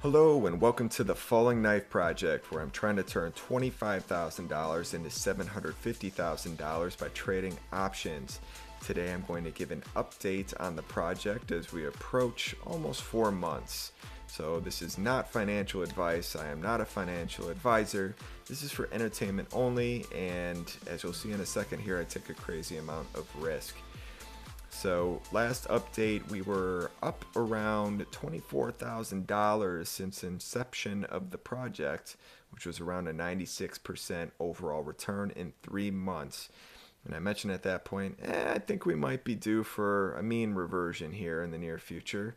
Hello and welcome to the Falling Knife Project, where I'm trying to turn $25,000 into $750,000 by trading options. Today I'm going to give an update on the project as we approach almost 4 months. So this is not financial advice. I am not a financial advisor. This is for entertainment only, and as you'll see in a second here, I take a crazy amount of risk. So last update, we were up around $24,000 since inception of the project, which was around a 96% overall return in 3 months. And I mentioned at that point, I think we might be due for a mean reversion here in the near future.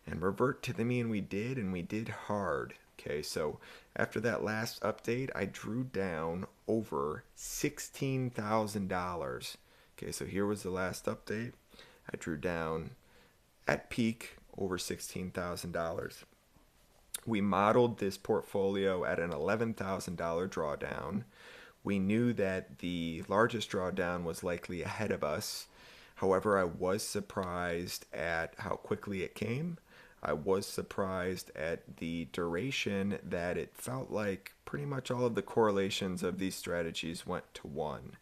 And revert to the mean we did, and we did hard. Okay, so after that last update, I drew down over $16,000. Okay, so here was the last update. I drew down at peak over $16,000. We modeled this portfolio at an $11,000 drawdown. We knew that the largest drawdown was likely ahead of us. However, I was surprised at how quickly it came. I was surprised at the duration that it felt like pretty much all of the correlations of these strategies went to 1.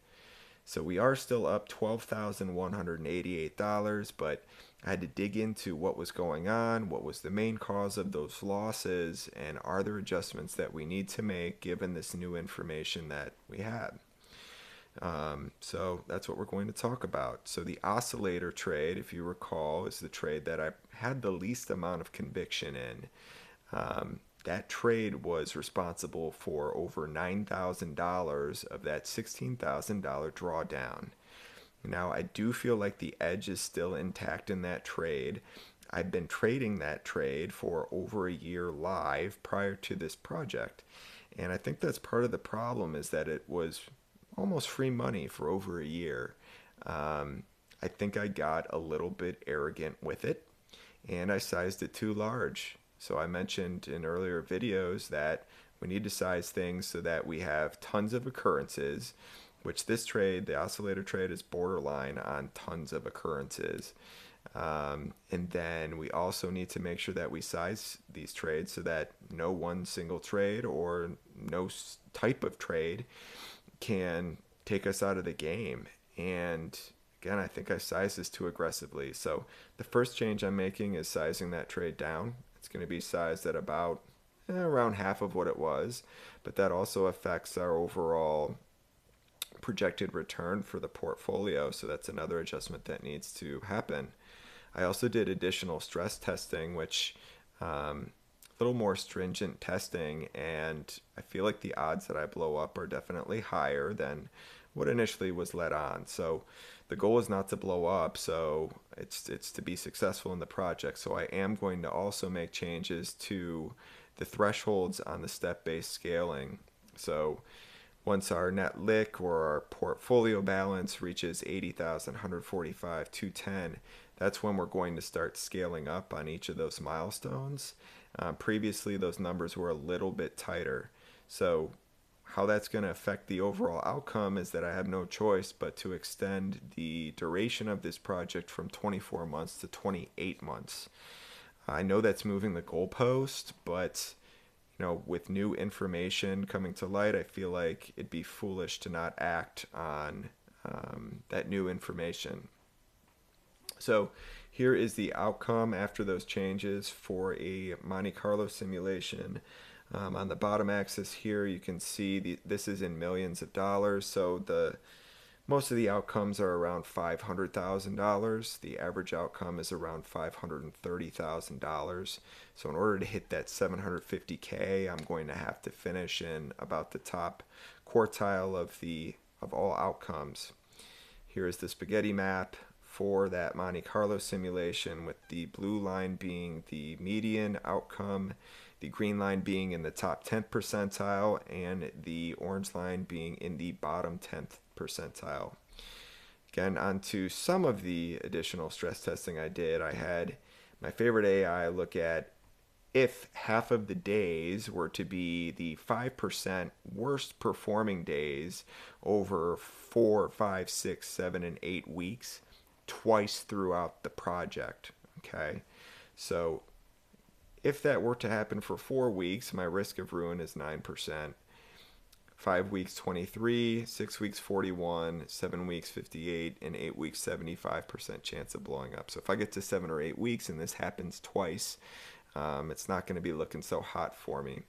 So we are still up $12,188, but I had to dig into what was going on, what was the main cause of those losses, and are there adjustments that we need to make given this new information that we had. So that's what we're going to talk about. So the oscillator trade, if you recall, is the trade that I had the least amount of conviction in. That trade was responsible for over $9,000 of that $16,000 drawdown. Now, I do feel like the edge is still intact in that trade. I've been trading that trade for over a year live prior to this project. And I think that's part of the problem, is that it was almost free money for over a year. I think I got a little bit arrogant with it, and I sized it too large. So I mentioned in earlier videos that we need to size things so that we have tons of occurrences, which this trade, the oscillator trade, is borderline on tons of occurrences. And then we also need to make sure that we size these trades so that no one single trade or no type of trade can take us out of the game. And again, I think I sized this too aggressively. So the first change I'm making is sizing that trade down. It's going to be sized at about around half of what it was, but that also affects our overall projected return for the portfolio. So that's another adjustment that needs to happen. I also did additional stress testing, which a little more stringent testing, and I feel like the odds that I blow up are definitely higher than what initially was let on. So the goal is not to blow up, so it's to be successful in the project. So I am going to also make changes to the thresholds on the step-based scaling. So once our net lick or our portfolio balance reaches 80,000, 145, 210, that's when we're going to start scaling up on each of those milestones. Previously, those numbers were a little bit tighter. So how that's going to affect the overall outcome is that I have no choice but to extend the duration of this project from 24 months to 28 months. I know that's moving the goalpost, but with new information coming to light, I feel like it'd be foolish to not act on that new information. So here is the outcome after those changes for a Monte Carlo simulation. On the bottom axis here, you can see this is in millions of dollars. So most of the outcomes are around $500,000. The average outcome is around $530,000. So in order to hit that 750K, I'm going to have to finish in about the top quartile of all outcomes. Here is the spaghetti map for that Monte Carlo simulation, with the blue line being the median outcome, the green line being in the top 10th percentile, and the orange line being in the bottom 10th percentile. Again, onto some of the additional stress testing I did. I had my favorite AI look at if half of the days were to be the 5% worst performing days over 4, 5, 6, 7, and 8 weeks, twice throughout the project. Okay, so If that were to happen for 4 weeks, my risk of ruin is 9%. 5 weeks, 23, 6 weeks, 41, 7 weeks, 58, and 8 weeks, 75% chance of blowing up. So if I get to 7 or 8 weeks and this happens twice, it's not going to be looking so hot for me.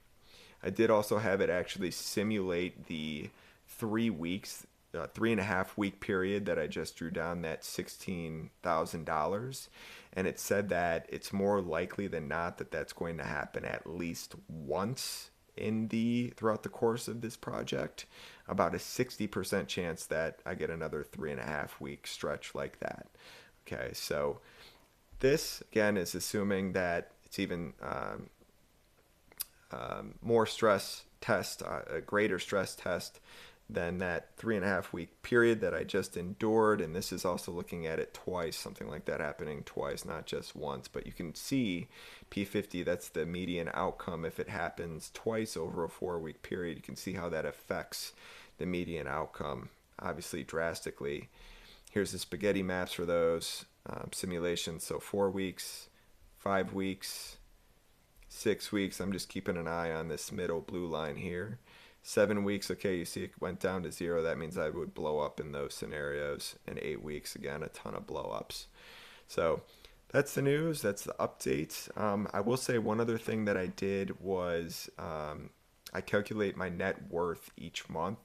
I did also have it actually simulate the 3 weeks, 3.5 week period that I just drew down that $16,000. And it said that it's more likely than not that that's going to happen at least once throughout the course of this project. About a 60% chance that I get another 3.5 week stretch like that. Okay, so this again is assuming that it's even more stress test, a greater stress test than that 3.5 week period that I just endured. And this is also looking at it twice, something like that happening twice, not just once. But you can see P50, that's the median outcome. If it happens twice over a 4 week period, you can see how that affects the median outcome, obviously drastically. Here's the spaghetti maps for those simulations. So 4 weeks, 5 weeks, 6 weeks. I'm just keeping an eye on this middle blue line here. 7 weeks, okay, you see it went down to 0. That means I would blow up in those scenarios. And 8 weeks, again, a ton of blow ups. So that's the news. That's the update. I will say one other thing that I did was I calculate my net worth each month.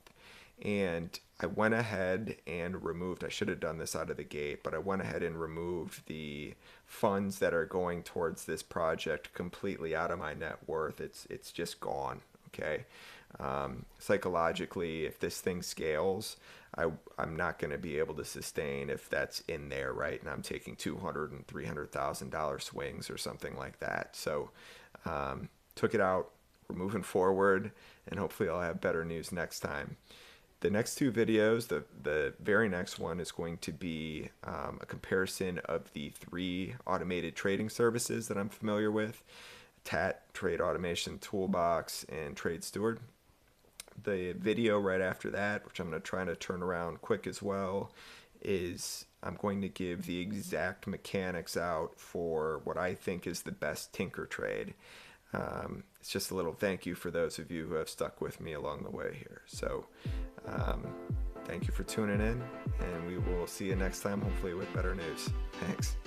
And I went ahead and removed, I should have done this out of the gate, but I went ahead and removed the funds that are going towards this project completely out of my net worth. It's just gone, okay? Psychologically, if this thing scales, I'm not going to be able to sustain if that's in there, right? And I'm taking $200,000 and $300,000 swings or something like that. So took it out. We're moving forward, and hopefully I'll have better news next time. The next two videos, the very next one is going to be a comparison of the 3 automated trading services that I'm familiar with: TAT, Trade Automation Toolbox, and Trade Steward. The video right after that, which I'm going to try to turn around quick as well, is I'm going to give the exact mechanics out for what I think is the best tinker trade. It's just a little thank you for those of you who have stuck with me along the way here. So thank you for tuning in, and we will see you next time, hopefully with better news. Thanks.